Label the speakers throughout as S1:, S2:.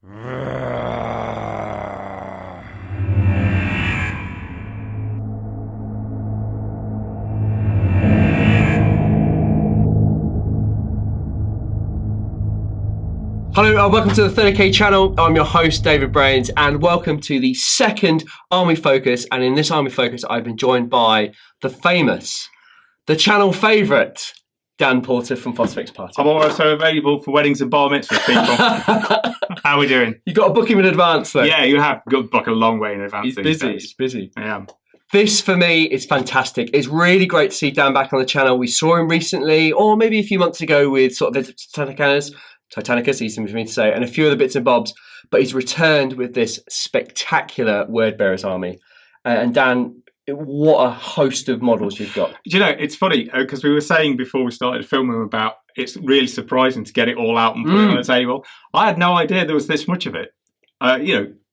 S1: Hello and welcome to the 30k channel. I'm your host David Brains and welcome to the second Army Focus, and in this Army Focus I've been joined by the famous, the channel favourite, Dan Porter from Phosphix Party.
S2: I'm also available for weddings and bar mitzvahs, people. How are we doing?
S1: You got to book him in advance though.
S2: Yeah, you have got to book a long way in advance.
S1: He's busy, he's busy.
S2: I am.
S1: This, for me, is fantastic. It's really great to see Dan back on the channel. We saw him recently, or maybe a few months ago, with sort of the Titanicus, easy for me to say, and a few other bits and bobs, but he's returned with this spectacular Word Bearers army. And Dan, what a host of models you've got.
S2: Do you know, it's funny, because we were saying before we started filming about it's really surprising to get it all out and put it on the table. I had no idea there was this much of it.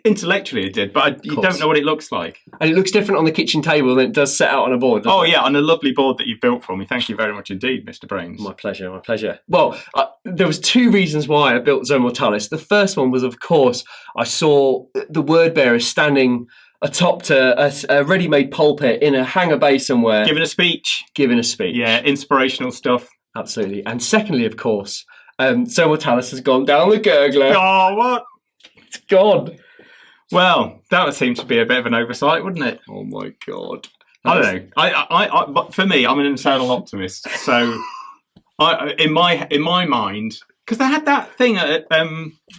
S2: Intellectually it did, but you don't know what it looks like.
S1: And it looks different on the kitchen table than it does set out on a board.
S2: Oh, yeah, on a lovely board that you built for me. Thank you very much indeed, Mr. Brains.
S1: My pleasure, my pleasure. Well, there was two reasons why I built Zone Mortalis. The first one was, of course, I saw the Word Bearers standing atop to a ready-made pulpit in a hangar bay somewhere.
S2: Giving a speech.
S1: Yeah,
S2: inspirational stuff.
S1: Absolutely. And secondly, of course, Zone Mortalis has gone down the gurgler.
S2: Oh, what?
S1: It's gone.
S2: Well, that would seem to be a bit of an oversight, wouldn't it?
S1: Oh my God!
S2: I don't know. But for me, I'm an internal optimist. So, in my mind, because they had that thing at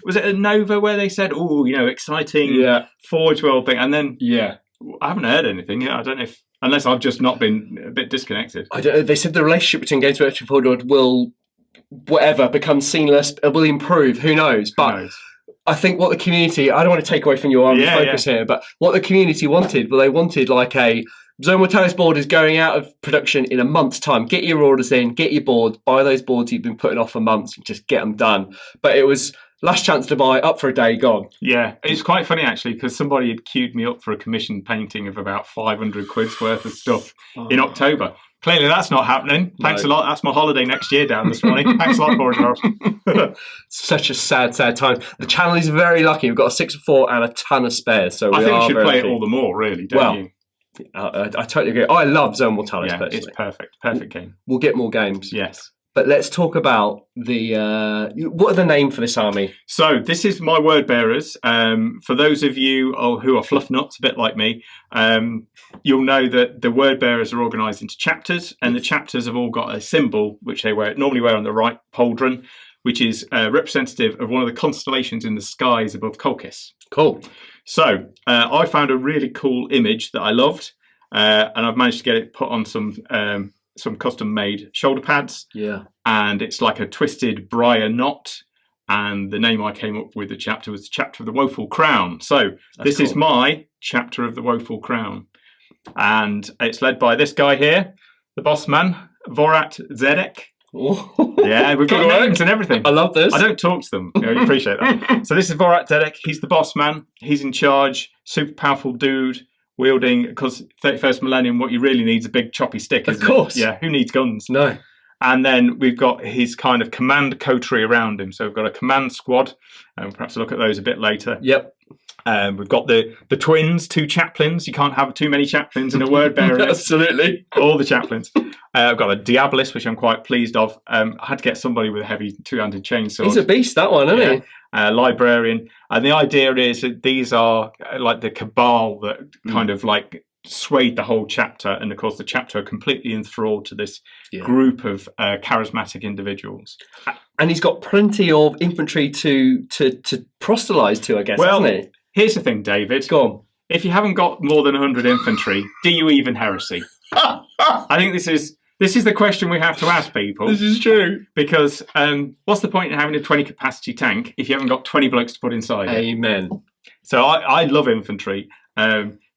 S2: was it at Nova where they said, "Oh, exciting Forge World thing," and then I haven't heard anything. I don't know if unless I've just not been a bit disconnected.
S1: I don't know. They said the relationship between Games Workshop and Forge World will become seamless. It will improve. Who knows? But I think what the community, I don't want to take away from your Army Focus here, but what the community wanted, they wanted like a Zone Mortalis board is going out of production in a month's time. Get your orders in, get your boards, buy those boards you've been putting off for months, and just get them done. But it was last chance to buy, up for a day, gone.
S2: Yeah, it's quite funny actually, because somebody had queued me up for a commissioned painting of about 500 quid's worth of stuff in October. Clearly that's not happening. Thanks a lot. That's my holiday next year down this morning. Thanks a lot for it, Charles.
S1: Such a sad time. The channel is very lucky. We've got a 6-4 and a ton of spares. So
S2: I think we should play it all the more, really, don't you?
S1: I totally agree. I love Zone Mortalis personally.
S2: It's perfect. Perfect game.
S1: We'll get more games.
S2: Yes.
S1: But let's talk about what are the name for this army?
S2: So this is my Word Bearers. For those of you who are fluff nuts, a bit like me, you'll know that the Word Bearers are organised into chapters, and the chapters have all got a symbol which they normally wear on the right pauldron, which is representative of one of the constellations in the skies above Colchis.
S1: Cool.
S2: So I found a really cool image that I loved, and I've managed to get it put on some custom-made shoulder pads.
S1: Yeah.
S2: And it's like a twisted briar knot. And the name I came up with the chapter was the Chapter of the Woeful Crown. So this is my Chapter of the Woeful Crown. And it's led by this guy here, the boss man, Vorat Zedek. Yeah, we've got names and everything.
S1: I love this.
S2: I don't talk to them. You appreciate that. So this is Vorat Zedek. He's the boss man. He's in charge. Super powerful dude. Wielding, because 31st Millennium, what you really need is a big choppy stick, isn't it?
S1: Of course.
S2: Yeah, who needs guns?
S1: No.
S2: And then we've got his kind of command coterie around him. So we've got a command squad, and perhaps look at those a bit later.
S1: Yep.
S2: We've got the twins, 2 chaplains. You can't have too many chaplains in a Word Bearer.
S1: Absolutely.
S2: All the chaplains. I've got a Diabolist, which I'm quite pleased of. I had to get somebody with a heavy 2-handed chainsaw.
S1: He's a beast, that one, isn't he?
S2: Librarian. And the idea is that these are like the cabal that kind of like swayed the whole chapter. And of course, the chapter are completely enthralled to this group of charismatic individuals.
S1: And he's got plenty of infantry to proselytise to, I guess, hasn't he?
S2: Here's the thing, David.
S1: Go on.
S2: If you haven't got more than 100 infantry, do you even heresy? I think this is the question we have to ask people.
S1: This is true.
S2: Because what's the point in having a 20 capacity tank if you haven't got 20 blokes to put inside it?
S1: Amen.
S2: So I love infantry.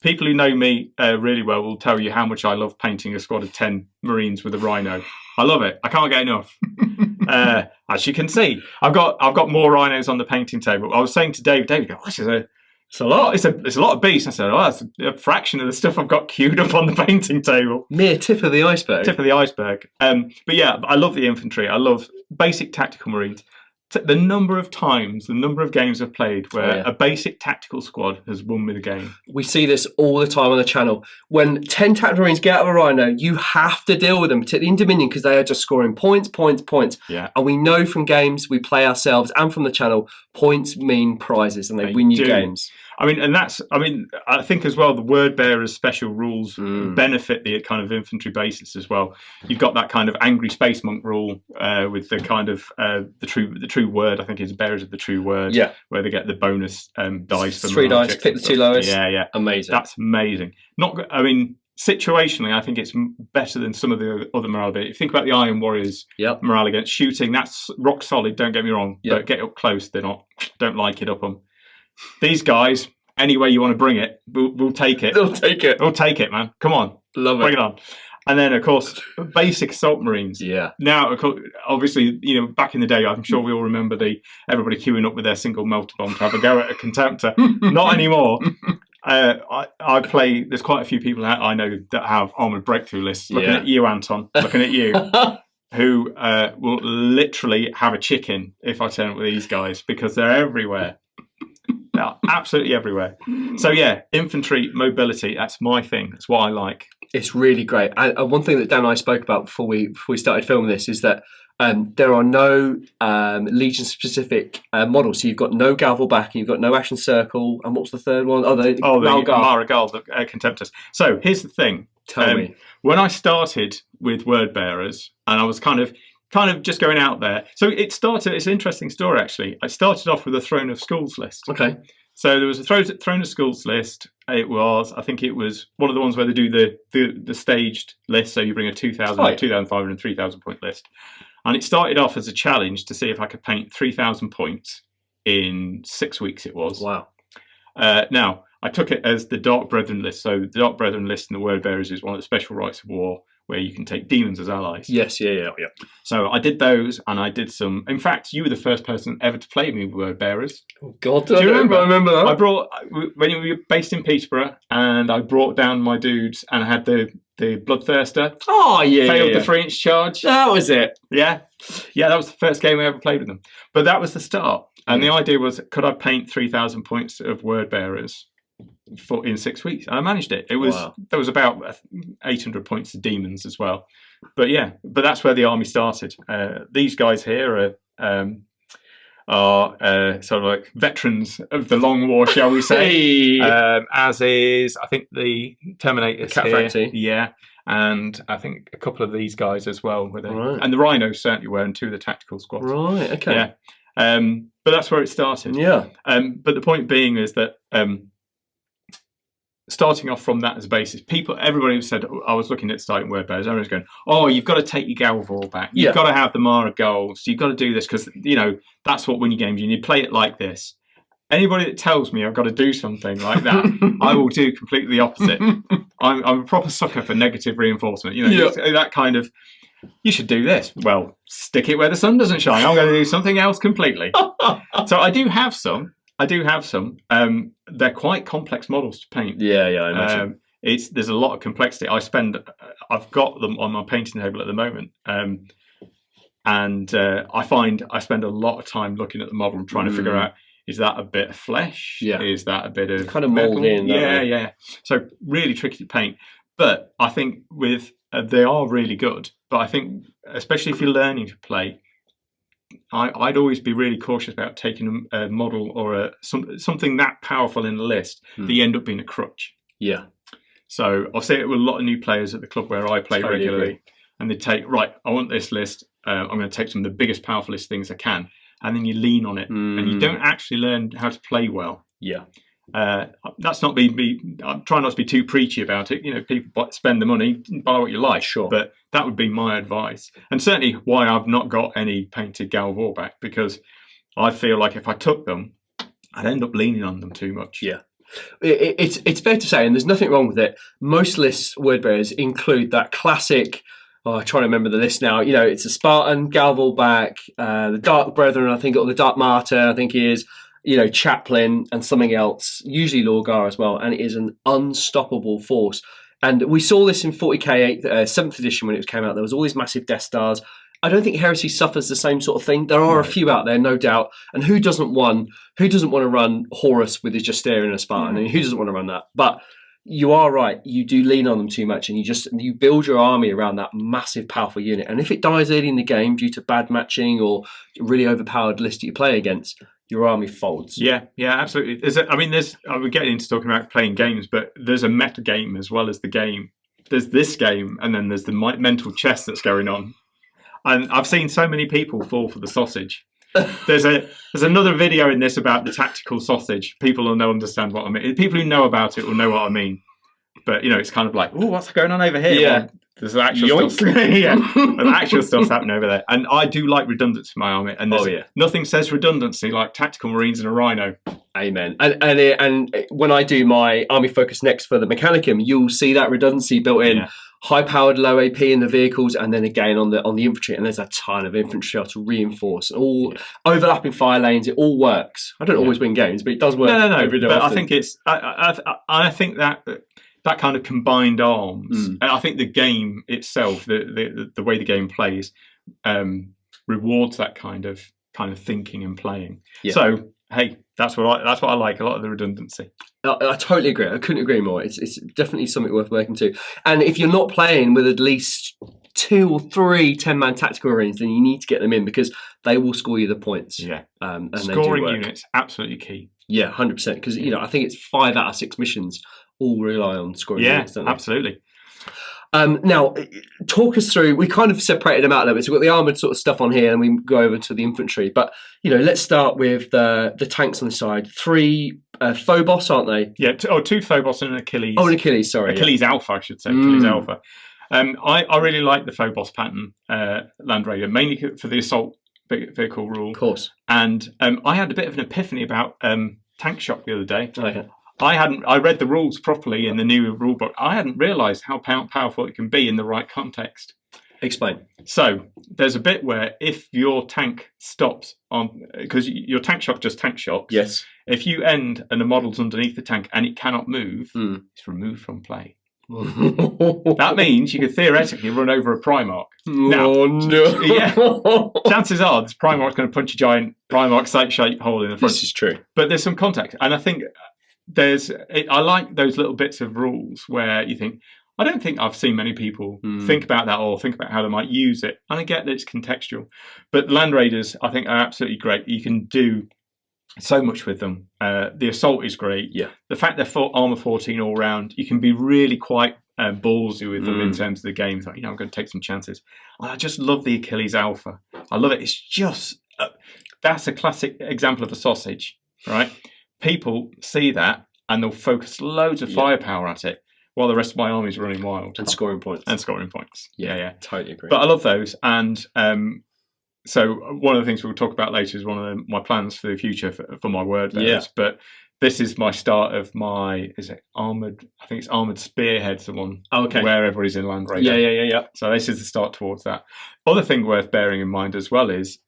S2: People who know me really well will tell you how much I love painting a squad of 10 Marines with a rhino. I love it. I can't get enough. As you can see, I've got more rhinos on the painting table. I was saying to David, this is it's a lot. It's a lot of beasts. I said, that's a fraction of the stuff I've got queued up on the painting table.
S1: Mere tip of the iceberg.
S2: Tip of the iceberg. But yeah, I love the infantry. I love basic tactical Marines. the number of times, the number of games I've played where a basic tactical squad has won me the game.
S1: We see this all the time on the channel. When 10 Tactical Marines get out of a Rhino, you have to deal with them, particularly in Dominion, because they are just scoring points.
S2: Yeah.
S1: And we know from games we play ourselves and from the channel, points mean prizes and they win you games.
S2: I think as well, the Word Bearer's special rules benefit the kind of infantry basis as well. You've got that kind of angry space monk rule with the kind of the true word. I think is Bearers of the True Word.
S1: Yeah,
S2: where they get the bonus dice for
S1: 3 dice, pick the 2 lowest.
S2: Yeah,
S1: amazing.
S2: That's amazing. Situationally, I think it's better than some of the other morale. If you think about the Iron Warriors morale against shooting, that's rock solid. Don't get me wrong, but get up close, don't like it up them. These guys, any way you want to bring it, we'll take it.
S1: They'll take it.
S2: We'll take it, man. Come on.
S1: Love it.
S2: Bring it on. And then, of course, basic assault marines.
S1: Yeah.
S2: Now, obviously, back in the day, I'm sure we all remember everybody queuing up with their single melter bomb to have a go at a contemptor. Not anymore. I play. There's quite a few people I know that have armored breakthrough lists. Looking at you, Anton. Looking at you. Who will literally have a chicken if I turn up with these guys because they're everywhere. They're absolutely everywhere. So yeah, infantry mobility, that's my thing. That's what I like. It's
S1: really great. And one thing that Dan and I spoke about before we started filming this is that there are no Legion-specific models. So you've got no Galval back, you've got no Action Circle, and what's the third one?
S2: The Mara Gal, the Contemptors. So here's the thing.
S1: Tell me.
S2: When I started with Word Bearers, and I was kind of just going out there. So it's an interesting story, actually. I started off with a Throne of Schools list.
S1: Okay.
S2: So there was a Throne of Schools list. I think it was one of the ones where they do the staged list. So you bring a 2,000, 2,500 and 3,000 point list. And it started off as a challenge to see if I could paint 3,000 points in 6 weeks it was.
S1: Wow.
S2: Now, I took it as the Dark Brethren list. So the Dark Brethren list in the Word Bearers is one of the special rights of war where you can take demons as allies.
S1: Yes, yeah.
S2: So I did those, and I did some. In fact, you were the first person ever to play me with Word Bearers.
S1: Oh God,
S2: do you remember?
S1: I remember that.
S2: When you were based in Peterborough, and I brought down my dudes, and I had the Bloodthirster.
S1: Oh yeah,
S2: failed the 3-inch charge.
S1: That was it.
S2: Yeah, that was the first game I ever played with them. But that was the start, and the idea was, could I paint 3,000 points of Word Bearers in 6 weeks? And I managed it. There was about 800 points of demons as well. But that's where the army started. These guys here are sort of like veterans of the long war, shall we say? As is, I think, the Terminators
S1: Cat
S2: here.
S1: Factory.
S2: Yeah, and I think a couple of these guys as well.
S1: Right.
S2: And the Rhinos certainly were, and 2 of the tactical squads.
S1: Right. Okay.
S2: Yeah. But that's where it started.
S1: Yeah.
S2: But the point being is that starting off from that as a basis, everybody who said, I was looking at starting Word Bearers, everyone's going, oh, you've got to take your Galval back. You've got to have the Mara goals. You've got to do this because, that's what win your games. You need to play it like this. Anybody that tells me I've got to do something like that, I will do completely the opposite. I'm a proper sucker for negative reinforcement. That kind of, you should do this. Well, stick it where the sun doesn't shine. I'm going to do something else completely. So I do have some. They're quite complex models to paint.
S1: Yeah, I imagine.
S2: There's a lot of complexity. I've got them on my painting table at the moment, and I find I spend a lot of time looking at the model and trying to figure out, is that a bit of flesh?
S1: Yeah.
S2: Is that a bit of
S1: kind of mould in?
S2: Yeah. So really tricky to paint, but I think they are really good. But I think, especially if you're learning to play, I'd always be really cautious about taking a model or something that powerful in the list that you end up being a crutch.
S1: Yeah.
S2: So I'll say it with a lot of new players at the club where I play regularly,
S1: agree.
S2: And they take, I want this list. I'm going to take some of the biggest, powerfulest things I can, and then you lean on it, and you don't actually learn how to play well.
S1: Yeah.
S2: That's not me. I'm trying not to be too preachy about it. People spend the money, buy what you like.
S1: Sure.
S2: But that would be my advice, and certainly why I've not got any painted Galval back, because I feel like if I took them, I'd end up leaning on them too much.
S1: Yeah. It's fair to say, and there's nothing wrong with it, most lists, Word Bearers, include that classic, I'm trying to remember the list now, it's a Spartan, Galval back, the Dark Brethren, I think, or the Dark Martyr, I think he is, Chaplain and something else, usually Lorgar as well, and it is an unstoppable force. And we saw this in 40k 7th edition when it came out. There was all these massive Death Stars, I don't think Heresy suffers the same sort of thing. There are a few out there, no doubt. And who doesn't want to run Horus with his Justarian and a Spartan? I mean, who doesn't want to run that? But you are right. You do lean on them too much, and you build your army around that massive, powerful unit. And if it dies early in the game due to bad matching or really overpowered list that you play against, your army folds.
S2: Yeah, absolutely. We're getting into talking about playing games, but there's a meta game as well as the game. There's this game, and then there's the mental chess that's going on. And I've seen so many people fall for the sausage. There's another video in this about the tactical sausage. People will understand what I mean. People who know about it will know what I mean. But it's kind of like, oh, what's going on over here?
S1: Yeah,
S2: well, there's actual stuff. There's actual stuff's happening over there. And I do like redundancy in my army. And nothing says redundancy like tactical Marines and a Rhino.
S1: Amen. And when I do my army focus next for the Mechanicum, you'll see that redundancy built in. Yeah. High powered, low AP in the vehicles, and then again on the infantry, and there's a ton of infantry to reinforce. All overlapping fire lanes, it all works. I don't always win games, but it does work.
S2: No. But often. I think I think that kind of combined arms. And I think the game itself, the way the game plays, rewards that kind of thinking and playing. Yeah. So hey, that's what I like. A lot of the redundancy.
S1: I totally agree. I couldn't agree more. It's definitely something worth working to. And if you're not playing with at least 2 or 3 10-man tactical Marines, then you need to get them in because they will score you the points.
S2: Yeah. And scoring units, absolutely key.
S1: Yeah, 100%. Because I think it's 5 out of 6 missions all rely on scoring units, don't they?
S2: Absolutely.
S1: Now, talk us through. We kind of separated them out a little bit. So we've got the armoured sort of stuff on here, and we go over to the infantry. But let's start with the tanks on the side. 3 Phobos, aren't they?
S2: Yeah. 2 Phobos and an Achilles.
S1: Oh, an Achilles. Sorry,
S2: Achilles Alpha, I should say. Achilles Alpha. I really like the Phobos pattern Land Raider, mainly for the assault vehicle rule.
S1: Of course.
S2: And I had a bit of an epiphany about Tank Shock the other day.
S1: Okay.
S2: I read the rules properly in the new rule book. I hadn't realised how powerful it can be in the right context.
S1: Explain.
S2: So there's a bit where if your tank stops because your Tank Shock just tank shocks.
S1: Yes.
S2: If you end and the model's underneath the tank and it cannot move, it's removed from play. That means you could theoretically run over a Primarch.
S1: No.
S2: Yeah. Chances are this Primarch's going to punch a giant Primarch shaped hole in the front.
S1: This is true.
S2: But there's some context, and I think I like those little bits of rules where you think, I don't think I've seen many people think about that or think about how they might use it. And I get that it's contextual. But Land Raiders, I think, are absolutely great. You can do so much with them. The assault is great.
S1: Yeah.
S2: The fact they're armor 14 all round, you can be really quite ballsy with them in terms of the game. Like, I'm going to take some chances. And I just love the Achilles Alpha. I love it. It's just, that's a classic example of a sausage, right? People see that and they'll focus loads of firepower at it while the rest of my army is running wild.
S1: And scoring points.
S2: Yeah.
S1: Totally agree.
S2: But I love those. And so one of the things we'll talk about later is one of my plans for the future for my word bearers.
S1: Yeah.
S2: But this is my start of my, is it armoured? I think it's Armoured Spearhead's the one.
S1: Oh, okay.
S2: Where everybody's in Land Raider.
S1: Yeah.
S2: So this is the start towards that. Other thing worth bearing in mind as well is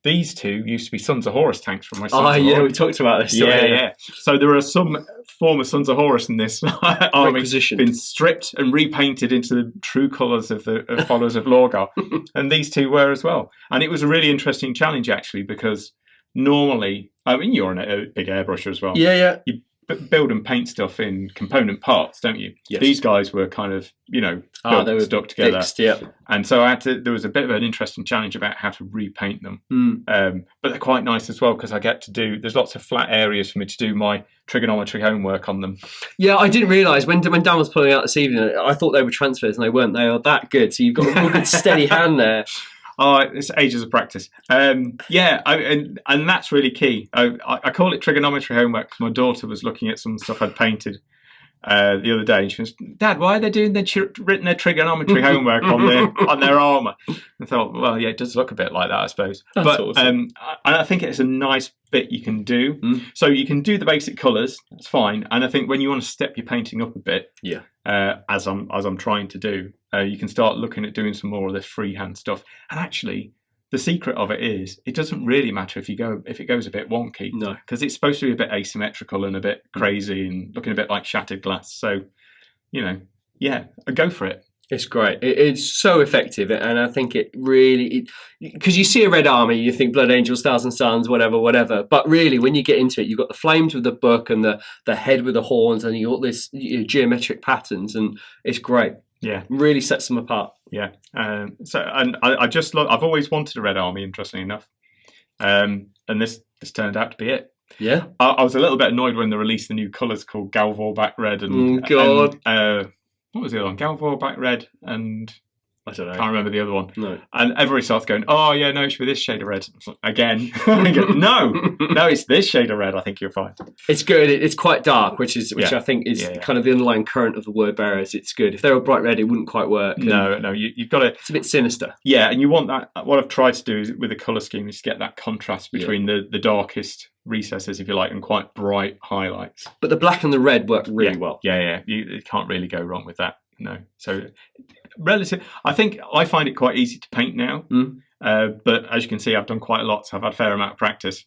S2: these 2 used to be Sons of Horus tanks from my Sons of Horus.
S1: We talked about this.
S2: Yeah. So there are some former Sons of Horus in this army been stripped and repainted into the true colours of the followers of Lorgar. And these 2 were as well. And it was a really interesting challenge actually because normally, I mean, you're a big airbrusher as well.
S1: Yeah.
S2: You build and paint stuff in component parts, don't you?
S1: Yes.
S2: These guys were kind of,
S1: they were
S2: stuck together.
S1: Fixed, yeah.
S2: And so there was a bit of an interesting challenge about how to repaint them. But they're quite nice as well because there's lots of flat areas for me to do my trigonometry homework on them.
S1: Yeah, I didn't realise when Dan was pulling out this evening, I thought they were transfers and they weren't. They are that good. So you've got a real good steady hand there.
S2: Oh, it's ages of practice. And that's really key. I call it trigonometry homework because my daughter was looking at some stuff I'd painted the other day, and she was, Dad, why are they doing their trigonometry homework on their armour? I thought, well, yeah, it does look a bit like that, I suppose.
S1: That's
S2: but
S1: awesome.
S2: I think it's a nice bit you can do. So you can do the basic colours, that's fine. And I think when you want to step your painting up a bit, as I'm trying to do, you can start looking at doing some more of this freehand stuff. And actually, the secret of it is it doesn't really matter if it goes a bit wonky.
S1: No,
S2: because it's supposed to be a bit asymmetrical and a bit crazy and looking a bit like shattered glass. So, go for it.
S1: It's great. It's so effective, and I think it really, because you see a red army, you think Blood Angels, Thousand Suns, whatever. But really, when you get into it, you've got the flames with the book and the head with the horns, and you got this geometric patterns, and it's great.
S2: Yeah,
S1: really sets them apart.
S2: Yeah. And I just love. I've always wanted a red army, interestingly enough, and this turned out to be it.
S1: Yeah.
S2: I was a little bit annoyed when they released the new colours called Galvorback Red and what was the other one? Galvorback Red and
S1: I don't know.
S2: Can't remember the other one.
S1: No.
S2: And everybody starts going, oh yeah, no, it should be this shade of red. Again. No, it's this shade of red. I think you're fine.
S1: It's good. It's quite dark, which I think is kind of the underlying current of the word bearers. It's good. If they were bright red, it wouldn't quite work.
S2: No, you've got to.
S1: It's a bit sinister.
S2: Yeah, and you want that. What I've tried to do is, with the colour scheme is get that contrast between the darkest recesses, if you like, and quite bright highlights.
S1: But the black and the red work really well.
S2: Yeah. You can't really go wrong with that. No. So I think I find it quite easy to paint now. But as you can see, I've done quite a lot, so I've had a fair amount of practice.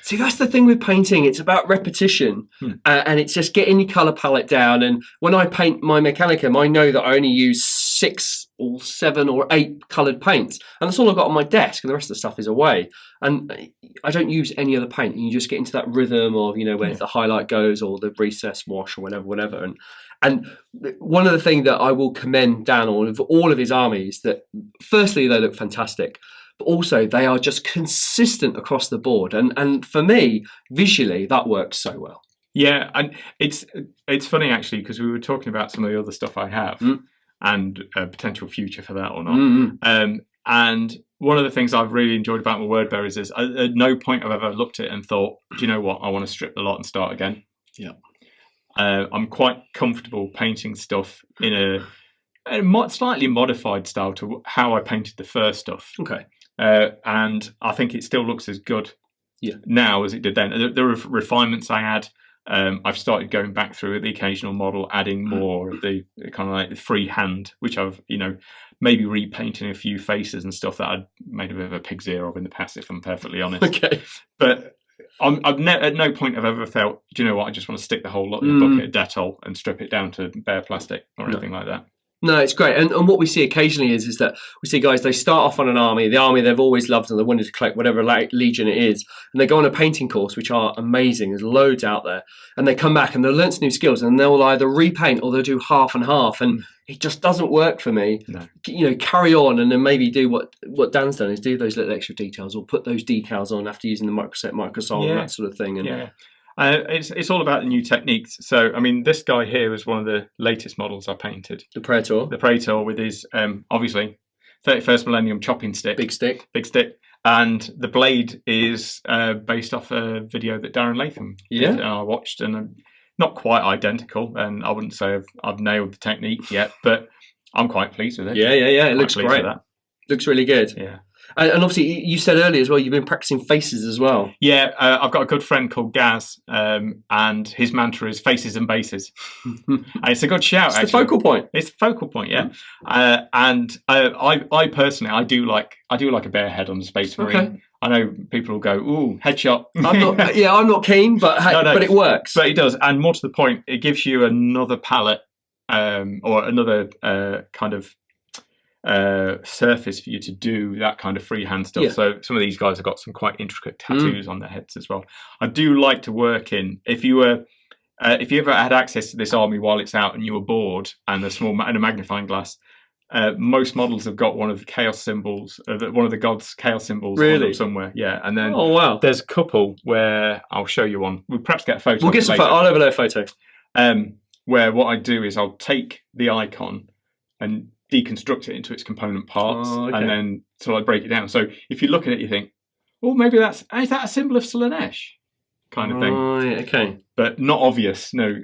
S1: See, that's the thing with painting. It's about repetition, and it's just getting your colour palette down. And when I paint my Mechanicum, I know that I only use 6 or 7 or 8 coloured paints, and that's all I've got on my desk, and the rest of the stuff is away. And I don't use any other paint, and you just get into that rhythm of, where the highlight goes or the recess wash or whatever. And one of the things that I will commend Dan on of all of his armies, that firstly, they look fantastic, but also they are just consistent across the board. And for me, visually, that works so well.
S2: Yeah, and it's funny, actually, because we were talking about some of the other stuff I have and a potential future for that or not. And one of the things I've really enjoyed about my word bearers is at no point I've ever looked at it and thought, do you know what, I want to strip the lot and start again.
S1: Yeah.
S2: I'm quite comfortable painting stuff in a slightly modified style to how I painted the first stuff.
S1: Okay.
S2: And I think it still looks as good now as it did then. There are refinements I add. I've started going back through the occasional model, adding more of the kind of like the freehand, which I've, maybe repainting a few faces and stuff that I'd made a bit of a pig's ear of in the past, if I'm perfectly honest.
S1: Okay.
S2: But at no point have I ever felt, do you know what, I just want to stick the whole lot in a bucket of Dettol and strip it down to bare plastic or anything like that.
S1: No, it's great. And what we see occasionally is that we see guys, they start off on an army, the army they've always loved and they wanted to collect whatever legion it is, and they go on a painting course, which are amazing. There's loads out there. And they come back and they'll learn some new skills, and they'll either repaint or they'll do half and half. And it just doesn't work for me. No. Carry on and then maybe do what Dan's done, is do those little extra details or put those decals on after using the Microsol and that sort of thing. And
S2: it's all about the new techniques. So, I mean, this guy here was one of the latest models I painted.
S1: The Praetor.
S2: The Praetor with his, obviously, 31st Millennium chopping stick.
S1: Big stick.
S2: And the blade is based off a video that Darren Latham did, and I watched, and not quite identical, and I wouldn't say I've nailed the technique yet, but I'm quite pleased with it.
S1: Yeah. It looks great. Looks really good.
S2: Yeah.
S1: And obviously, you said earlier as well, you've been practicing faces as well.
S2: Yeah, I've got a good friend called Gaz, and his mantra is faces and bases. And it's a good shout,
S1: actually. It's the focal point.
S2: It's the focal point, yeah. And I personally, I do like a bare head on the Space Marine. Okay. I know people will go, ooh, headshot.
S1: I'm not keen, but but it works.
S2: But it does. And more to the point, it gives you another palette or another kind of surface for you to do that kind of freehand stuff. So some of these guys have got some quite intricate tattoos on their heads as well. I do like to work in, if you ever had access to this army while it's out and you were bored and a magnifying glass, most models have got one of the chaos symbols, one of the gods' chaos symbols on them somewhere. Yeah, and then there's a couple where I'll show you one. We'll perhaps get a photo.
S1: We'll get some photo. I'll overlay a photo.
S2: Where what I do is I'll take the icon and deconstruct it into its component parts, and then I break it down. So if you look at it, you think, oh, maybe is that a symbol of Slaanesh? Kind of thing.
S1: Right, okay.
S2: But not obvious. No,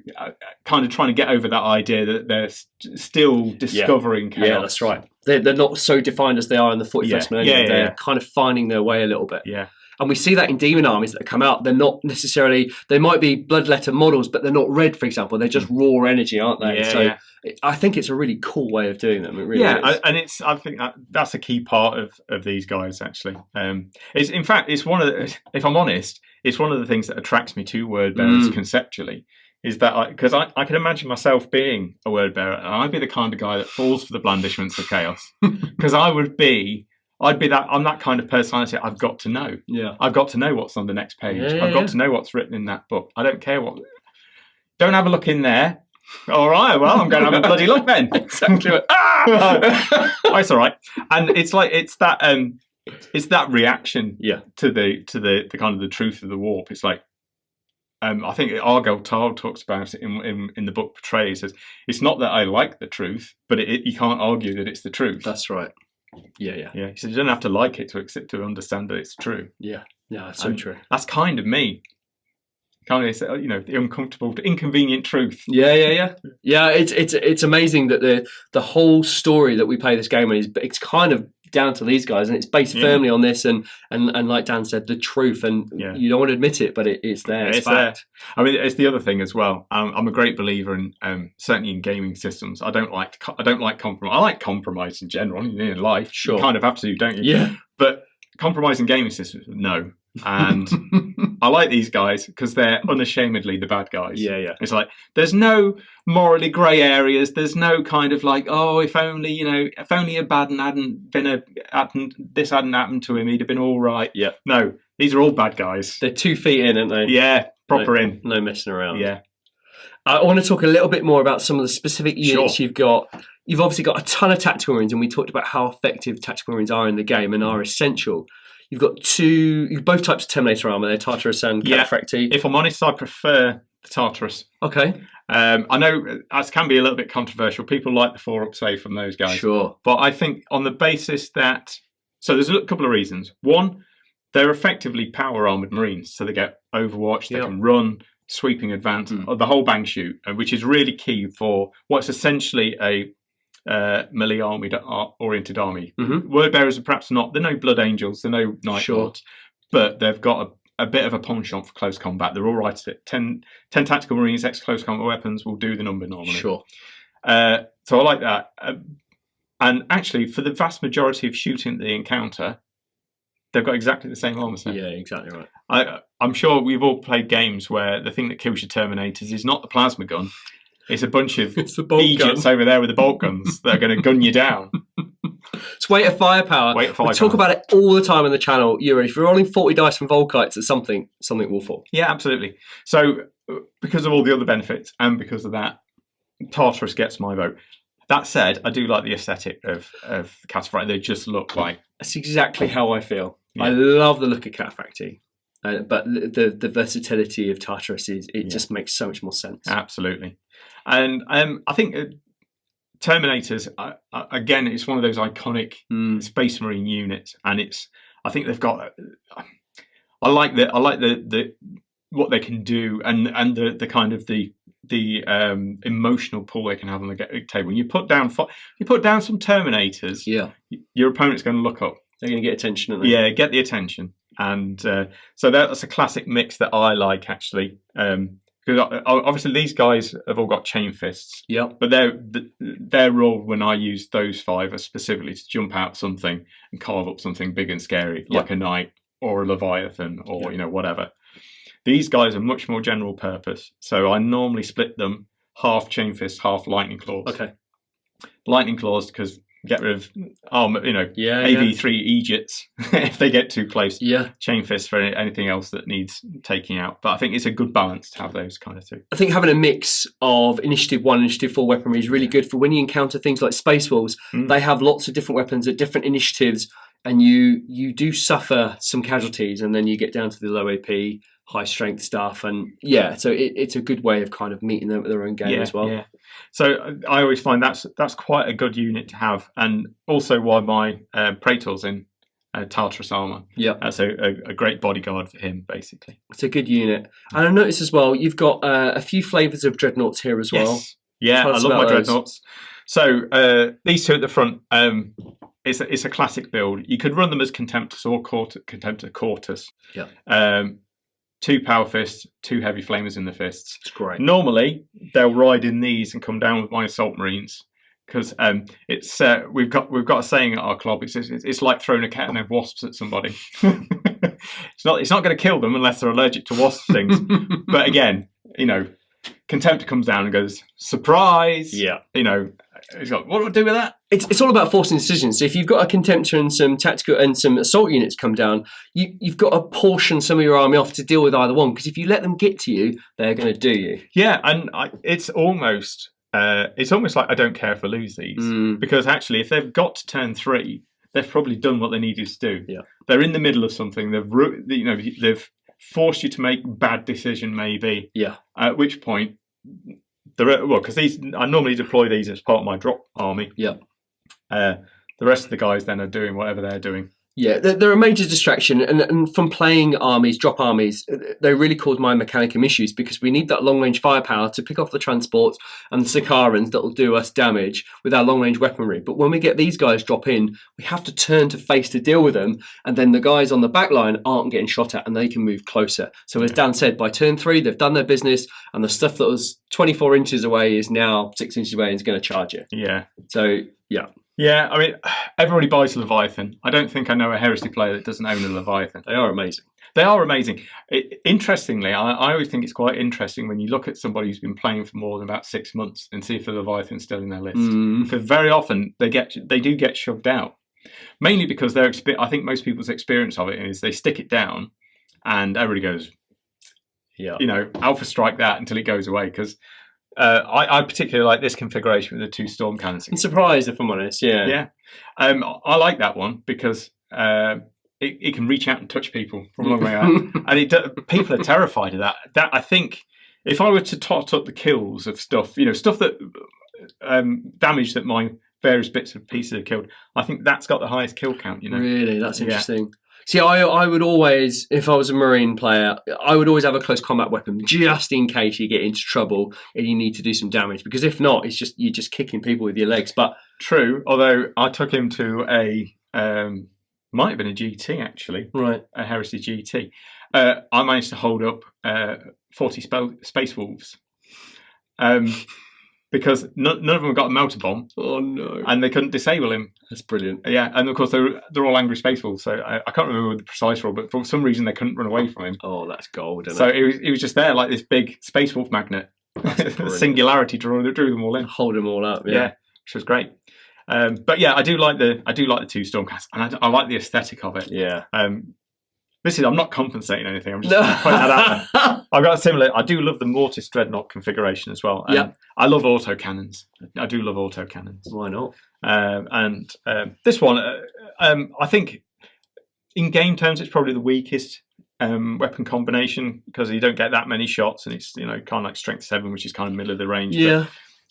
S2: kind of trying to get over that idea that they're still discovering chaos.
S1: Yeah, that's right. They're not so defined as they are in the 41st Millennium. They're kind of finding their way a little bit.
S2: Yeah.
S1: And we see that in demon armies that come out. They're not necessarily, they might be bloodletter models, but they're not red, for example. They're just raw energy, aren't they? I think it's a really cool way of doing them. It really is.
S2: And I think that's a key part of these guys, actually. In fact, it's one of the, if I'm honest, it's one of the things that attracts me to word bearers conceptually, is that because I can imagine myself being a word bearer, and I'd be the kind of guy that falls for the blandishments of chaos, because I'd be that. I'm that kind of personality. I've got to know.
S1: Yeah.
S2: I've got to know what's on the next page. I've got to know what's written in that book. I don't care what. Don't have a look in there. All right. Well, I'm going to have a bloody look then.
S1: Exactly.
S2: Oh, it's all right. And it's that reaction.
S1: Yeah.
S2: To the kind of the truth of the warp. It's like. I think Argyle Tall talks about it in the book Portray. He says, it's not that I like the truth, but you can't argue that it's the truth.
S1: That's right. Yeah.
S2: He said, you don't have to like it to understand that it's true.
S1: Yeah. That's so true.
S2: That's kind of me. Kind of, the uncomfortable, inconvenient truth.
S1: Yeah. It's amazing that the whole story that we play this game on it's kind of down to these guys, and it's based firmly on this, and like Dan said, the truth, and you don't want to admit it, but it's there. It's fact.
S2: There. I mean, it's the other thing as well. I'm a great believer in certainly in gaming systems. I don't like compromise. I like compromise in general in life.
S1: Sure,
S2: you kind of have to, don't you?
S1: Yeah,
S2: but compromise in gaming systems, no. And I like these guys because they're unashamedly the bad guys.
S1: Yeah.
S2: It's like there's no morally grey areas. There's no kind of like, oh, if only Abaddon this hadn't happened to him, he'd have been all right.
S1: Yeah.
S2: No, these are all bad guys.
S1: They're 2 feet in, aren't they?
S2: Yeah, proper in.
S1: No messing around.
S2: Yeah.
S1: I want to talk a little bit more about some of the specific units you've got. You've obviously got a ton of tactical marines, and we talked about how effective tactical marines are in the game and are essential. You've got both types of Terminator armor. They're Tartarus and Cataphractii.
S2: If I'm honest, I prefer the Tartarus.
S1: Okay.
S2: I know that can be a little bit controversial. People like the 4-up save from those guys.
S1: Sure.
S2: But I think on the basis that... So there's a couple of reasons. One, they're effectively power armoured marines. So they get Overwatch, they can run, sweeping advance, the whole bang shoot, which is really key for what's essentially a... melee oriented army. Word bearers are perhaps not. They're no blood angels. They're no night lords, but they've got a bit of a penchant for close combat. They're all right at it. 10 tactical marines, X close combat weapons will do the number normally.
S1: Sure.
S2: So I like that. And actually, for the vast majority of shooting the encounter, they've got exactly the same armor set.
S1: Yeah, exactly right.
S2: I'm sure we've all played games where the thing that kills your Terminators is not the plasma gun. It's a bunch of Egypts over there with the bolt guns that are going to gun you down.
S1: It's weight of firepower. We talk about it all the time on the channel. If you're rolling 40 dice from Volkites, it's something will fall.
S2: Yeah, absolutely. So because of all the other benefits and because of that, Tartarus gets my vote. That said, I do like the aesthetic of Cataphractii. They just look like...
S1: That's exactly how I feel. Yeah. I love the look of Cataphractii. But the versatility of Tartarus just makes so much more sense.
S2: Absolutely. And I think Terminators, again, it's one of those iconic Space Marine units, and I think they've got. I like the what they can do, and the kind of the emotional pull they can have on the table. When you put down some Terminators, your opponent's going to look up.
S1: They're going to get attention, aren't they?
S2: Yeah, get the attention, and so that's a classic mix that I like actually. Because obviously these guys have all got chain fists.
S1: Yeah.
S2: But their role when I use those 5 are specifically to jump out something and carve up something big and scary, like a knight or a leviathan or whatever. These guys are much more general purpose, so I normally split them half chain fist, half lightning claws.
S1: Okay.
S2: Lightning claws because get rid of AV3 Egypts if they get too close.
S1: Yeah.
S2: Chain fist for anything else that needs taking out. But I think it's a good balance to have those kind of two.
S1: I think having a mix of Initiative 1 and Initiative 4 weaponry is really good for when you encounter things like Space Wolves. They have lots of different weapons at different initiatives, and you do suffer some casualties, and then you get down to the low AP, high strength stuff, and so it's a good way of kind of meeting them at their own game as well.
S2: Yeah. So I always find that's quite a good unit to have, and also why my Praetor's in Tartarus armor.
S1: Yeah,
S2: that's a great bodyguard for him, basically.
S1: It's a good unit, and I noticed as well you've got a few flavors of dreadnoughts here as well.
S2: Yeah, I love my dreadnoughts. So these two at the front. It's a classic build. You could run them as Contemptus or Contemptor Quartus.
S1: Yeah.
S2: 2 power fists, 2 heavy flamers in the fists.
S1: It's great.
S2: Normally, they'll ride in these and come down with my assault marines because it's we've got a saying at our club. It's like throwing a cat and of wasps at somebody. It's not going to kill them unless they're allergic to wasp things. But again, Contemptor comes down and goes, surprise.
S1: Yeah.
S2: You know, he's like, what do I do with that?
S1: It's all about forcing decisions. So if you've got a Contemptor and some tactical and some assault units come down, you've got to portion some of your army off to deal with either one. Because if you let them get to you, they're going to do you.
S2: Yeah, and it's almost like I don't care if I lose these. Because actually, if they've got to turn 3, they've probably done what they needed to do.
S1: Yeah.
S2: They're in the middle of something. They've forced you to make bad decision, maybe.
S1: Yeah.
S2: At which point, because I normally deploy these as part of my drop army.
S1: Yeah.
S2: The rest of the guys then are doing whatever they're doing.
S1: Yeah, they're a major distraction, and from playing armies, drop armies, they really cause my Mechanicum issues because we need that long-range firepower to pick off the transports and the Sicarans that will do us damage with our long-range weaponry. But when we get these guys drop in, we have to turn to face to deal with them, and then the guys on the back line aren't getting shot at, and they can move closer. So as Dan said, by turn 3, they've done their business, and the stuff that was 24 inches away is now 6 inches away and is going to charge you.
S2: Yeah.
S1: So, yeah.
S2: Yeah, I mean, everybody buys Leviathan. I don't think I know a Heresy player that doesn't own a Leviathan.
S1: They are amazing.
S2: They are amazing. Interestingly, I always think it's quite interesting when you look at somebody who's been playing for more than about 6 months and see if the Leviathan's still in their list. Because very often they do get shoved out. Mainly because I think most people's experience of it is they stick it down and everybody goes, alpha strike that until it goes away. Because I particularly like this configuration with the 2 storm cannons.
S1: I'm surprised, if I'm honest. Yeah.
S2: Yeah. I like that one because it can reach out and touch people from a long way out. And people are terrified of that. That I think if I were to tot up the kills of stuff, stuff that damage that my various bits of pieces have killed, I think that's got the highest kill count.
S1: Really, that's interesting. See, I would always, if I was a Marine player, I would always have a close combat weapon just in case you get into trouble and you need to do some damage. Because if not, you're just kicking people with your legs. But
S2: true, although I took him to might have been a GT actually,
S1: right?
S2: A Heresy GT. I managed to hold up 40 Space Wolves. Because none of them got a melter bomb.
S1: Oh no!
S2: And they couldn't disable him.
S1: That's brilliant.
S2: Yeah, and of course they're all angry Space Wolves. So I can't remember the precise rule, but for some reason they couldn't run away from him.
S1: Oh, that's gold.
S2: So it was just there like this big Space Wolf magnet. Singularity drew them all in.
S1: Hold them all up.
S2: Yeah, which was great. But yeah, I do like the 2 Stormcast, and I like the aesthetic of it.
S1: Yeah.
S2: I'm not compensating anything. I'm just pointing that out there. I've got a similar. I do love the Mortis Dreadnought configuration as well.
S1: Yeah.
S2: I love autocannons. I do love autocannons.
S1: Why not?
S2: And this one, I think, in game terms, it's probably the weakest weapon combination because you don't get that many shots, and it's kind of like strength 7, which is kind of middle of the range.
S1: Yeah.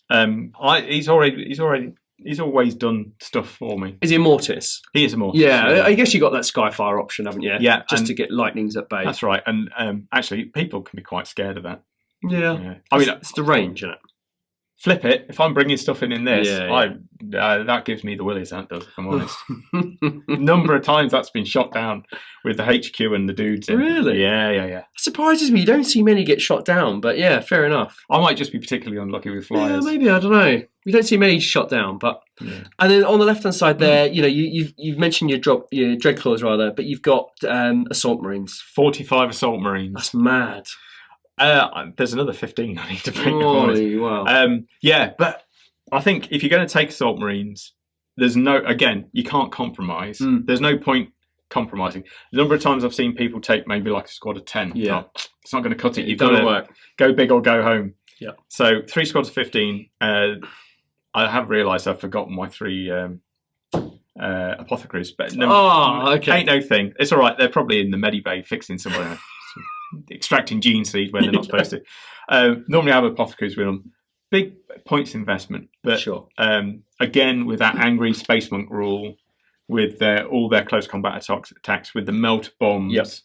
S2: But, he's always done stuff for me.
S1: Is he a Mortis?
S2: He is a Mortis.
S1: Yeah, I guess you got that Skyfire option, haven't you?
S2: Yeah.
S1: Just to get lightnings at bay.
S2: That's right. And actually, people can be quite scared of that.
S1: Yeah.
S2: I mean,
S1: it's the range, isn't it?
S2: Flip it. If I'm bringing stuff in this, that gives me the willies, that does, if I'm honest. Number of times that's been shot down with the HQ and the dudes in.
S1: Really?
S2: Yeah.
S1: It surprises me. You don't see many get shot down, but yeah, fair enough.
S2: I might just be particularly unlucky with flyers.
S1: Yeah, maybe, I don't know. You don't see many shot down, but... Yeah. And then on the left-hand side there, you've mentioned your Dreadclaws, rather, but you've got Assault Marines.
S2: 45 Assault Marines.
S1: That's mad.
S2: There's another 15 I need to bring.
S1: Wow.
S2: Yeah, but I think if you're going to take Assault Marines, you can't compromise. There's no point compromising. The number of times I've seen people take maybe like a squad of 10.
S1: Yeah.
S2: It's not going to cut it. You've
S1: got
S2: to go big or go home.
S1: Yeah.
S2: So 3 squads of 15. I have realised I've forgotten my 3 apothecaries. But
S1: okay.
S2: Ain't no thing. It's all right. They're probably in the Medibay fixing somewhere. Extracting gene seed when they're not supposed to. Normally I have apothecaries with them. Big points investment, but
S1: sure.
S2: Again with that angry space monk rule, with all their close combat attacks, with the melt bombs,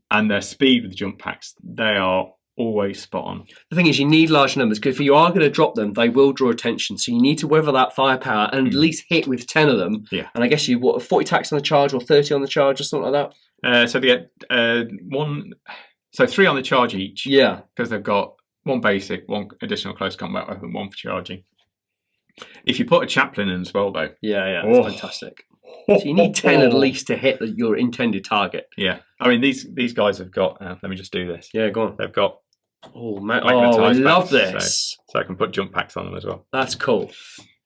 S2: and their speed with the jump packs, they are always spot on.
S1: The thing is, you need large numbers because if you are going to drop them, they will draw attention. So you need to weather that firepower and at least hit with 10 of them.
S2: Yeah.
S1: And I guess 40 attacks on the charge or 30 on the charge or something like
S2: that. So they get 3 on the charge each.
S1: Yeah.
S2: Because they've got 1 basic, 1 additional close combat weapon, 1 for charging. If you put a chaplain in as well, though.
S1: Yeah, that's fantastic. So you need 10 at least to hit your intended target.
S2: Yeah. I mean, these guys have got... let me just do this.
S1: Yeah, go on.
S2: They've got
S1: Oh man! Oh, I love this.
S2: So I can put jump packs on them as well.
S1: That's cool.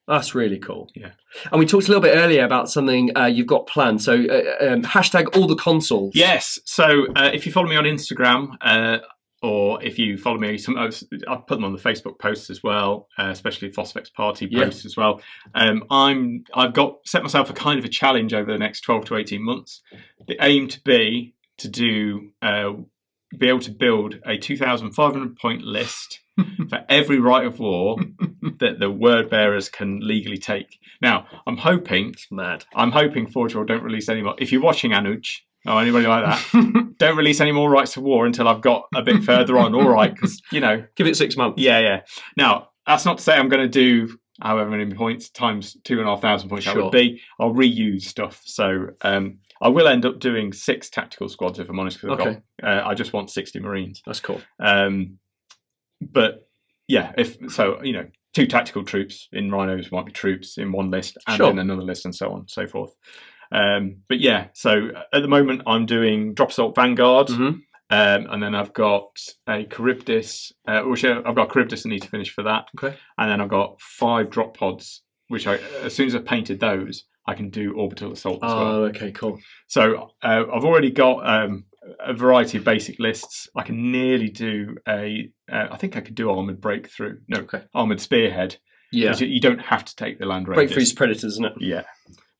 S1: That's really cool.
S2: Yeah.
S1: And we talked a little bit earlier about something you've got planned. So hashtag all the consoles.
S2: Yes. So if you follow me on Instagram, or if you follow me, I'll put them on the Facebook posts as well, especially Phosphex Party posts as well. I've set myself a kind of a challenge over the next 12 to 18 months. The aim to be able to build a 2,500 point list for every right of war that the word bearers can legally take. Now, I'm hoping Forge World don't release any more. If you're watching, Anuj, or anybody like that, don't release any more rights of war until I've got a bit further on. All right, because
S1: give it 6 months.
S2: Yeah. Now, that's not to say I'm going to do however many points times 2,500 points that would be. I'll reuse stuff. So I will end up doing 6 tactical squads if I'm honest. Because I just want 60 Marines.
S1: That's cool.
S2: But yeah, 2 tactical troops in Rhinos might be troops in one list and in another list, and so on and so forth. But yeah, so at the moment I'm doing Drop Assault Vanguard, and then I've got a Charybdis, which I've got Charybdis I need to finish for that.
S1: Okay.
S2: And then I've got 5 drop pods, which as soon as I've painted those, I can do Orbital Assault as well.
S1: Oh, okay, cool.
S2: So I've already got a variety of basic lists. I can nearly do I think I could do Armoured Breakthrough. No, Armoured Spearhead.
S1: Yeah.
S2: Because you don't have to take the Land Raiders.
S1: Breakthrough's Predators, isn't it?
S2: Yeah.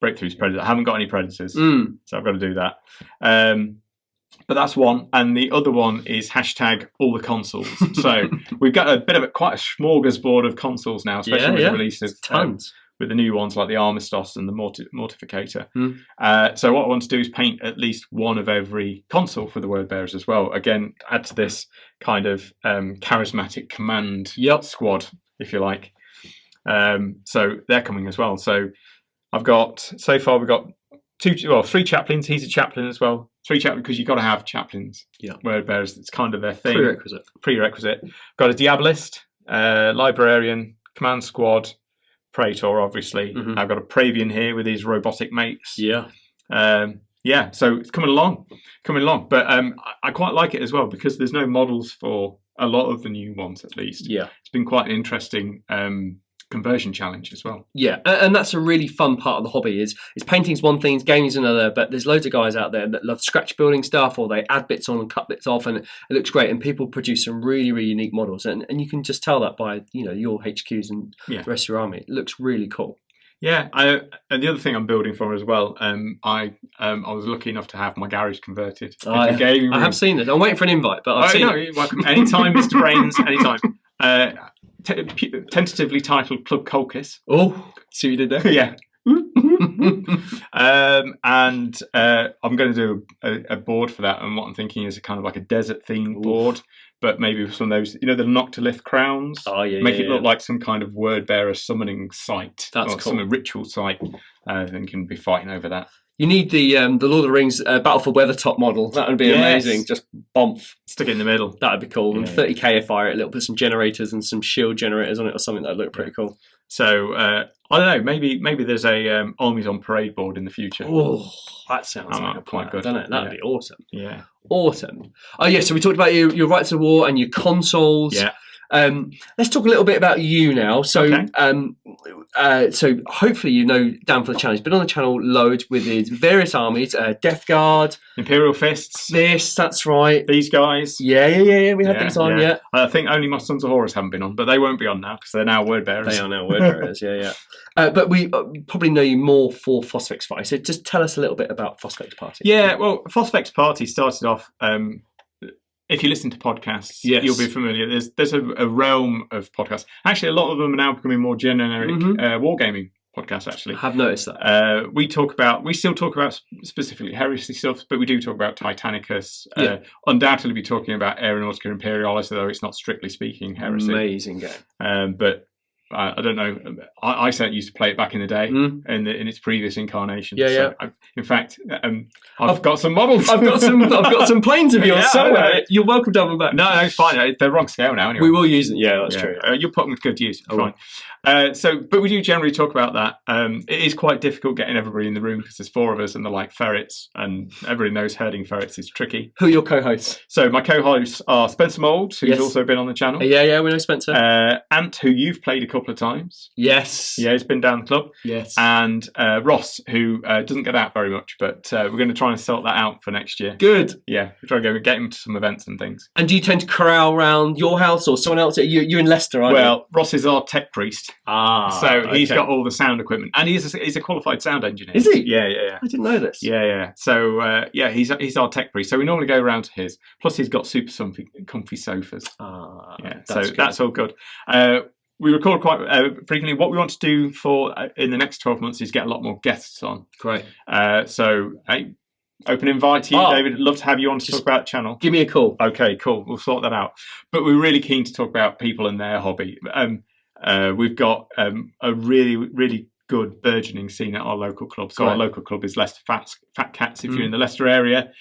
S2: Breakthrough's Predators. I haven't got any Predators, so I've got to do that. But that's one. And the other one is hashtag all the consoles. So we've got a bit of quite a smorgasbord of consoles now, especially with the release of
S1: tons.
S2: With the new ones like the Armistos and the Mortificator. So what I want to do is paint at least one of every console for the word bearers as well. Again, add to this kind of charismatic command squad, if you like. So they're coming as well. So we've got 3 chaplains. He's a chaplain as well. 3 chaplains, because you've got to have chaplains. Yeah. Word bearers, it's kind of their thing. Prerequisite. Got a Diabolist, Librarian, Command Squad, Praetor, obviously. I've got a Praevian here with his robotic mates.
S1: Yeah.
S2: So it's coming along. But I quite like it as well because there's no models for a lot of the new ones, at least.
S1: Yeah.
S2: It's been quite an interesting conversion challenge as well.
S1: Yeah, and that's a really fun part of the hobby is painting's one thing, gaming's another, but there's loads of guys out there that love scratch building stuff, or they add bits on and cut bits off, and it looks great, and people produce some really, really unique models, and you can just tell that by your HQs and the rest of your army. It looks really cool.
S2: Yeah, and the other thing I'm building for as well, I was lucky enough to have my garage converted.
S1: I have seen this. I'm waiting for an invite, but I've seen it.
S2: Welcome anytime, Mr. Brains, anytime. Tentatively titled Club Colchis.
S1: Oh, see what you did there?
S2: Yeah. And I'm going to do a board for that, and what I'm thinking is a kind of like a desert themed board, but maybe with some of those, the Noctilith crowns.
S1: Oh yeah,
S2: make it look like some kind of word bearer summoning site.
S1: That's
S2: or
S1: cool.
S2: Some ritual site. Then can be fighting over that.
S1: You need the Lord of the Rings Battle for Weathertop model. That would be amazing. Just bomb.
S2: Stick it in the middle.
S1: That would be cool. And 30k of fire, a little bit, some generators and some shield generators on it or something. That would look pretty cool.
S2: So I don't know. Maybe there's a Armies on Parade board in the future.
S1: Oh, that sounds like a plan,
S2: good.
S1: Doesn't it? That'd be awesome.
S2: Yeah.
S1: Awesome. Oh yeah. So we talked about your rights of war and your consoles.
S2: Yeah.
S1: Let's talk a little bit about you now. So, so hopefully Dan for the Challenge, been on the channel loads with his various armies, Death Guard,
S2: Imperial Fists.
S1: That's right.
S2: These guys.
S1: Yeah. We had these on, yeah.
S2: I think only my Sons of Horus haven't been on, but they won't be on now because they're now word bearers.
S1: They are now word bearers, yeah. But we probably know you more for Phosphex Party. So just tell us a little bit about Phosphex Party.
S2: Yeah, well, Phosphex Party started off. If you listen to podcasts, you'll be familiar. There's a realm of podcasts. Actually, a lot of them are now becoming more generic wargaming podcasts, actually.
S1: I have noticed that.
S2: We still talk about specifically heresy stuff, but we do talk about Titanicus. Undoubtedly be talking about Aeronautica Imperialis, although it's not strictly speaking heresy.
S1: Amazing game.
S2: But I don't know. I certainly used to play it back in the day in its previous incarnation.
S1: Yeah.
S2: In fact, I've got some models.
S1: I've got some planes of yours somewhere.
S2: Yeah.
S1: You're welcome to have them back.
S2: No, it's fine. They're wrong scale now. Anyway,
S1: we will use it. Yeah, that's true.
S2: You'll put them to good use. Fine. But we do generally talk about that. It is quite difficult getting everybody in the room because there's 4 of us and they're like ferrets, and everybody knows herding ferrets is tricky.
S1: Who are your co-hosts?
S2: So my co-hosts are Spencer Mould, who's also been on the channel.
S1: Yeah, we know Spencer.
S2: Ant, who you've played a couple of times.
S1: Yes.
S2: Yeah, he's been down the club.
S1: Yes.
S2: And Ross, who doesn't get out very much, but we're going to try and sort that out for next year.
S1: Good.
S2: Yeah, we're trying to get him to some events and things.
S1: And do you tend to corral around your house or someone else? You're in Leicester, aren't you?
S2: Well, Ross is our tech priest. So he's got all the sound equipment, and he's a qualified sound engineer.
S1: Is he?
S2: Yeah.
S1: I didn't know this.
S2: Yeah. So he's our tech priest. So we normally go around to his. Plus, he's got super comfy sofas. That's all good. We record quite frequently. What we want to do in the next 12 months is get a lot more guests on.
S1: Great.
S2: Open invite to you, David. I'd love to have you on to talk about the channel.
S1: Give me a call.
S2: Okay, cool. We'll sort that out. But we're really keen to talk about people and their hobby. We've got a really, really good burgeoning scene at our local club. So our local club is Leicester Fat Cats. If you're in the Leicester area,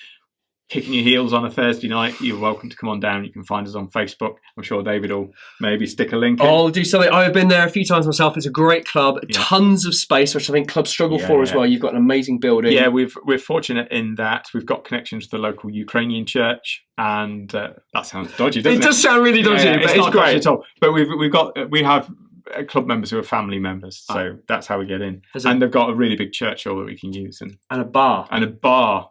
S2: kicking your heels on a Thursday night, you're welcome to come on down. You can find us on Facebook. I'm sure David will maybe stick a link in.
S1: I'll do something. I've been there a few times myself. It's a great club. Tons of space, which I think clubs struggle for as well. You've got an amazing building.
S2: Yeah, we're fortunate in that we've got connections to the local Ukrainian church, and that sounds dodgy, doesn't it?
S1: It does sound really dodgy, but it's
S2: not
S1: great.
S2: Dodgy at all. But we have club members who are family members, so that's how we get in. And they've got a really big church hall that we can use, and
S1: a bar,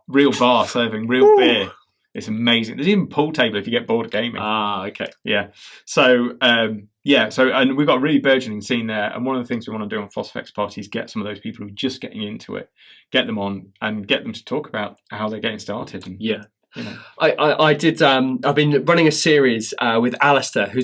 S2: real bar serving real beer. It's amazing. There's even a pool table if you get bored of gaming.
S1: Okay.
S2: Yeah. So and we've got a really burgeoning scene there. And one of the things we want to do on Phosphex Party is get some of those people who are just getting into it, get them on and get them to talk about how they're getting started. And,
S1: I did. I've been running a series with Alistair, who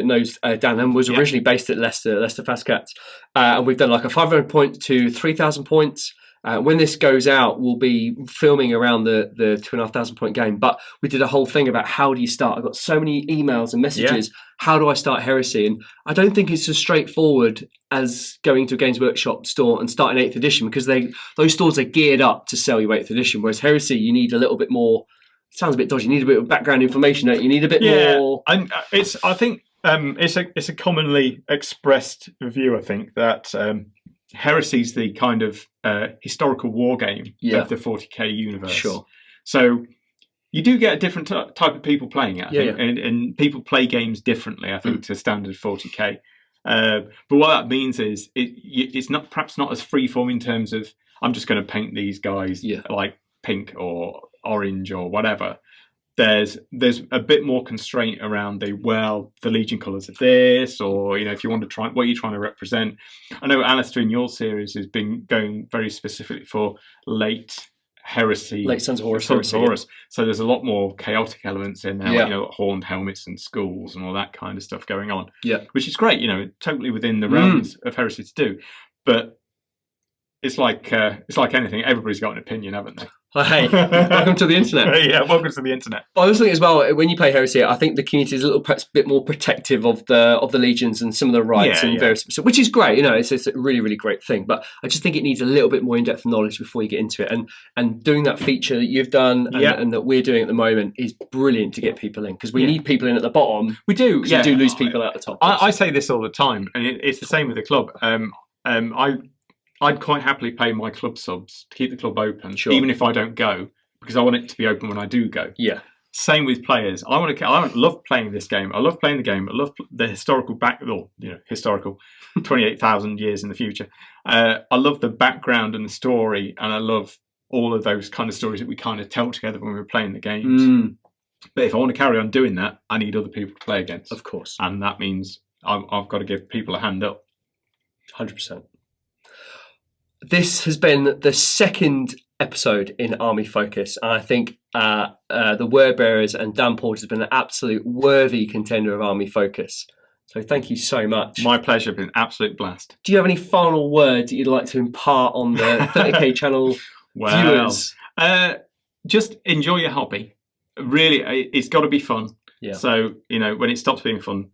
S1: knows Dan and was originally based at Leicester Fat Cats, and we've done like a 500 point to 3,000 points. When this goes out, we'll be filming around the 2,500 point game. But we did a whole thing about how do you start. I got so many emails and messages. How do I start Heresy? And I don't think it's as straightforward as going to a Games Workshop store and starting 8th edition, because those stores are geared up to sell you 8th edition. Whereas Heresy, you need a little bit more. It sounds a bit dodgy. You need a bit of background information. Don't you? You need a bit more.
S2: I think it's a commonly expressed view. I think that. Heresy's the kind of historical war game of the 40k universe. Sure. So you do get a different type of people playing it, I think. And people play games differently, I think, to standard 40k. But what that means is it's perhaps not as freeform in terms of I'm just going to paint these guys like pink or orange or whatever. There's a bit more constraint around the Legion colours of this, or if you want to try what you're trying to represent. I know Alistair in your series has been going very specifically for late Heresy,
S1: late Sons of Horus.
S2: So there's a lot more chaotic elements in there, like, horned helmets and skulls and all that kind of stuff going on. Which is great, totally within the realms of Heresy to do, but. It's like anything. Everybody's got an opinion, haven't they?
S1: Hey, welcome to the internet.
S2: Welcome to the internet.
S1: I was thinking as well, when you play Heresy, I think the community is a little perhaps a bit more protective of the legions and some of the rights and various, which is great. It's a really, really great thing. But I just think it needs a little bit more in-depth knowledge before you get into it. And doing that feature that you've done and that we're doing at the moment is brilliant to get people in, because we need people in at the bottom.
S2: We do.
S1: We do lose people at the top.
S2: I say this all the time, and it's the same with the club. I'd quite happily pay my club subs to keep the club open, even if I don't go, because I want it to be open when I do go. Same with players. I love playing this game. I love playing the game. I love the historical historical 28,000 years in the future. I love the background and the story, and I love all of those kind of stories that we kind of tell together when we're playing the games. But if I want to carry on doing that, I need other people to play against.
S1: Of course.
S2: And that means I've got to give people a hand up.
S1: 100%. This has been the second episode in Army Focus, and I think the word bearers and Dan Porter has been an absolute worthy contender of Army Focus. So thank you so much.
S2: My pleasure. Been an absolute blast.
S1: Do you have any final words that you'd like to impart on the 30k channel viewers?
S2: Just enjoy your hobby. Really, it's got to be fun. So when it stops being fun,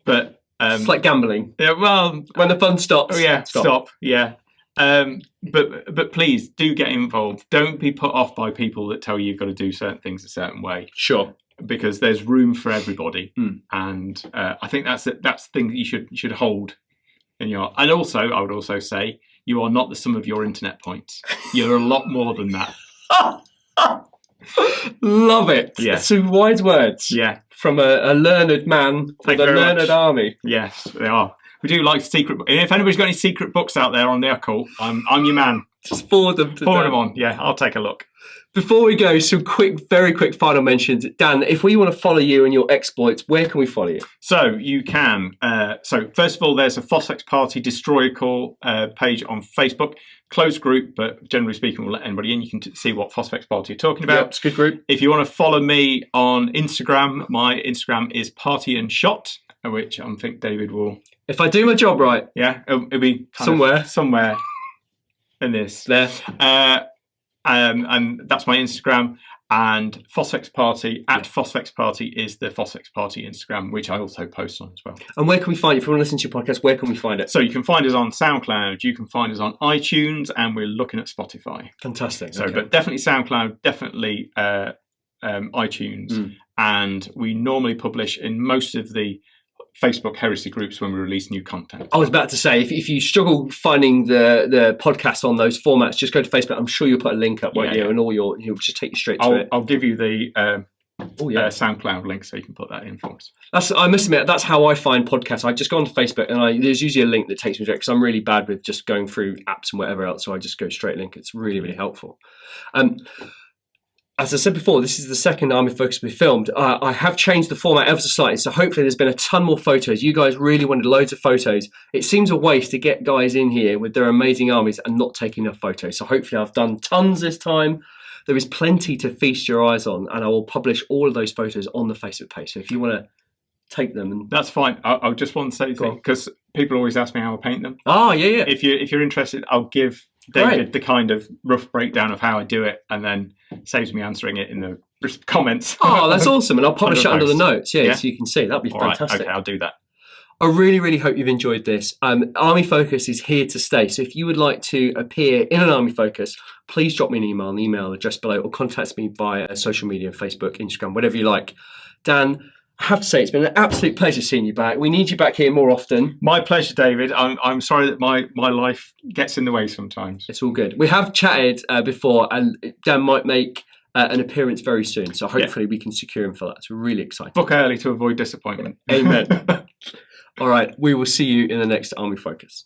S2: but
S1: It's like gambling.
S2: Yeah, well,
S1: when the fun stops.
S2: Oh yeah, stop. Yeah. But please do get involved. Don't be put off by people that tell you you've got to do certain things a certain way.
S1: Sure.
S2: Because there's room for everybody, and I think that's the thing that you should hold in your. And also, I would also say you are not the sum of your internet points. You're a lot more than that.
S1: Love it.
S2: Yeah.
S1: Some wise words.
S2: Yeah.
S1: From a learned man with a learned army.
S2: Yes, they are. We do like secret. And if anybody's got any secret books out there on the occult, I'm your man.
S1: Just forward them.
S2: Forward them on. Yeah, I'll take a look.
S1: Before we go, some very quick final mentions. Dan, if we want to follow you and your exploits, where can we follow you?
S2: So you can. So first of all, there's a Phosphex Party Destroyer Call page on Facebook. Closed group, but generally speaking, we'll let anybody in. You can see what Phosphex Party are talking about.
S1: Yep, it's a good group.
S2: If you want to follow me on Instagram, my Instagram is Party and Shot, which I think David will.
S1: If I do my job right,
S2: yeah, it'll be somewhere in this
S1: there.
S2: And that's my Instagram. And Phosphex Party at Phosphex Party is the Phosphex Party Instagram, which I also post on as well.
S1: And where can we find it? If you want to listen to your podcast, where can we find it?
S2: So you can find us on SoundCloud, you can find us on iTunes, and we're looking at Spotify.
S1: Fantastic.
S2: So, but definitely SoundCloud, definitely iTunes, and we normally publish in most of the Facebook heresy groups when we release new content.
S1: I was about to say, if you struggle finding the podcast on those formats, just go to Facebook. I'm sure you'll put a link up, won't you? And he'll just take you straight to it.
S2: I'll give you the SoundCloud link so you can put that in for us.
S1: I must admit, that's how I find podcasts. I just go onto Facebook and there's usually a link that takes me direct because I'm really bad with just going through apps and whatever else. So I just go straight link. It's really, really helpful. As I said before, this is the second Army Focus we filmed. I have changed the format ever so slightly, so hopefully there's been a ton more photos. You guys really wanted loads of photos. It seems a waste to get guys in here with their amazing armies and not taking enough photos. So hopefully I've done tons this time. There is plenty to feast your eyes on, and I will publish all of those photos on the Facebook page. So if you want to take them, and
S2: that's fine. I just want to say because people always ask me how I paint them.
S1: Oh yeah.
S2: If you're interested, I'll give David the kind of rough breakdown of how I do it, and then saves me answering it in the comments.
S1: Oh, that's awesome. And I'll publish it under the notes. Yeah, so you can see. That'd be fantastic.
S2: Okay, I'll do that.
S1: I really, really hope you've enjoyed this. Army Focus is here to stay. So if you would like to appear in an Army Focus, please drop me an email on the email address below, or contact me via social media, Facebook, Instagram, whatever you like. Dan, I have to say, it's been an absolute pleasure seeing you back. We need you back here more often.
S2: My pleasure, David. I'm sorry that my life gets in the way sometimes.
S1: It's all good. We have chatted before, and Dan might make an appearance very soon. So hopefully we can secure him for that. It's really exciting.
S2: Book early to avoid disappointment.
S1: Amen. All right. We will see you in the next Army Focus.